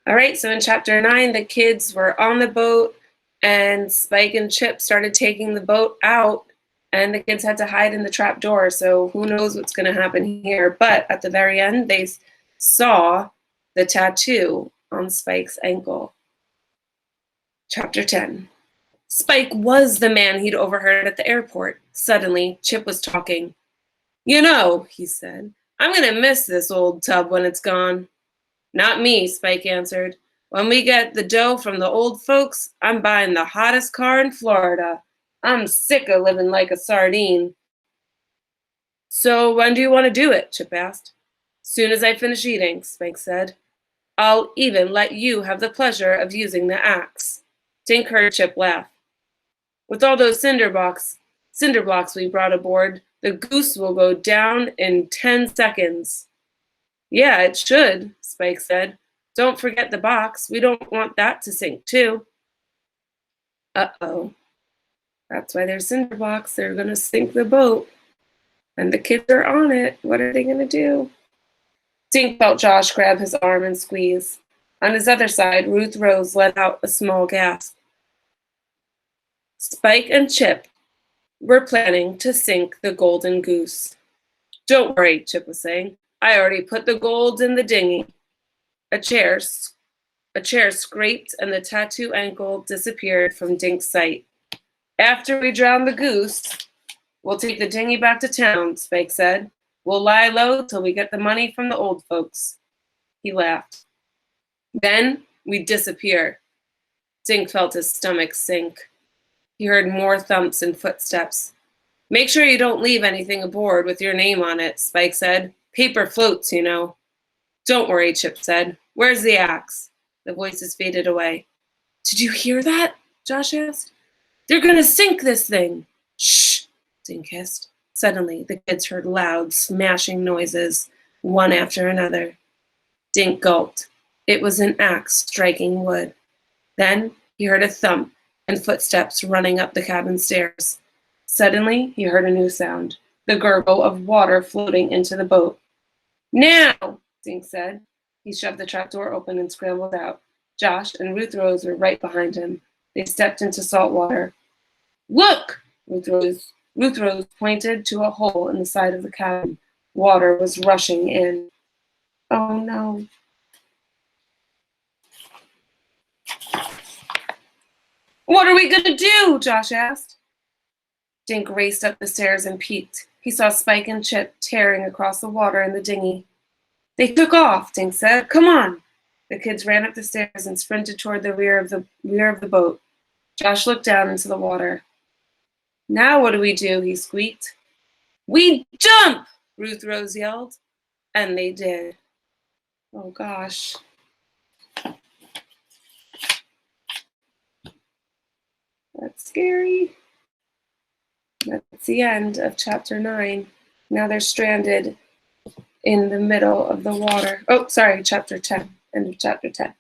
All right, so in chapter 9, the kids were on the boat, and Spike and Chip started taking the boat out, and the kids had to hide in the trap door. So who knows what's going to happen here. But at the very end, they saw the tattoo on Spike's ankle. Chapter 10. Spike was the man he'd overheard at the airport. Suddenly, Chip was talking. "You know," he said, "I'm going to miss this old tub when it's gone." "Not me," Spike answered. "When we get the dough from the old folks, I'm buying the hottest car in Florida. I'm sick of living like a sardine." "So when do you want to do it?" Chip asked. "Soon as I finish eating," Spike said. "I'll even let you have the pleasure of using the axe." Dink heard Chip laugh. "With all those cinder blocks we brought aboard, the Goose will go down in 10 seconds. "Yeah, it should," Spike said. "Don't forget the box. We don't want that to sink, too." Uh-oh. That's why there's cinder blocks. They're going to sink the boat. And the kids are on it. What are they going to do? Dink felt Josh grab his arm and squeeze. On his other side, Ruth Rose let out a small gasp. Spike and Chip were planning to sink the Golden Goose. "Don't worry," Chip was saying. "I already put the gold in the dinghy." A chair scraped and the tattoo ankle disappeared from Dink's sight. "After we drown the Goose, we'll take the dinghy back to town," Spike said. "We'll lie low till we get the money from the old folks." He laughed. "Then we disappear." Dink felt his stomach sink. He heard more thumps and footsteps. "Make sure you don't leave anything aboard with your name on it," Spike said. "Paper floats, you know." "Don't worry," Chip said. "Where's the axe?" The voices faded away. "Did you hear that?" Josh asked. "They're going to sink this thing." "Shh," Dink hissed. Suddenly, the kids heard loud, smashing noises, one after another. Dink gulped. It was an axe striking wood. Then he heard a thump and footsteps running up the cabin stairs. Suddenly, he heard a new sound, the gurgle of water floating into the boat. "Now," Dink said. He shoved the trapdoor open and scrambled out. Josh and Ruth Rose were right behind him. They stepped into salt water. "Look!" Ruth Rose pointed to a hole in the side of the cabin. Water was rushing in. "Oh no." "What are we going to do?" Josh asked. Dink raced up the stairs and peeked. He saw Spike and Chip tearing across the water in the dinghy. "They took off," Dink said. "Come on." The kids ran up the stairs and sprinted toward the rear of the boat. Josh looked down into the water. "Now what do we do?" he squeaked. "We jump!" Ruth Rose yelled. And they did. Oh gosh. That's scary. That's the end of chapter 9. Now they're stranded in the middle of the water. Oh, sorry, chapter 10. End of chapter 10.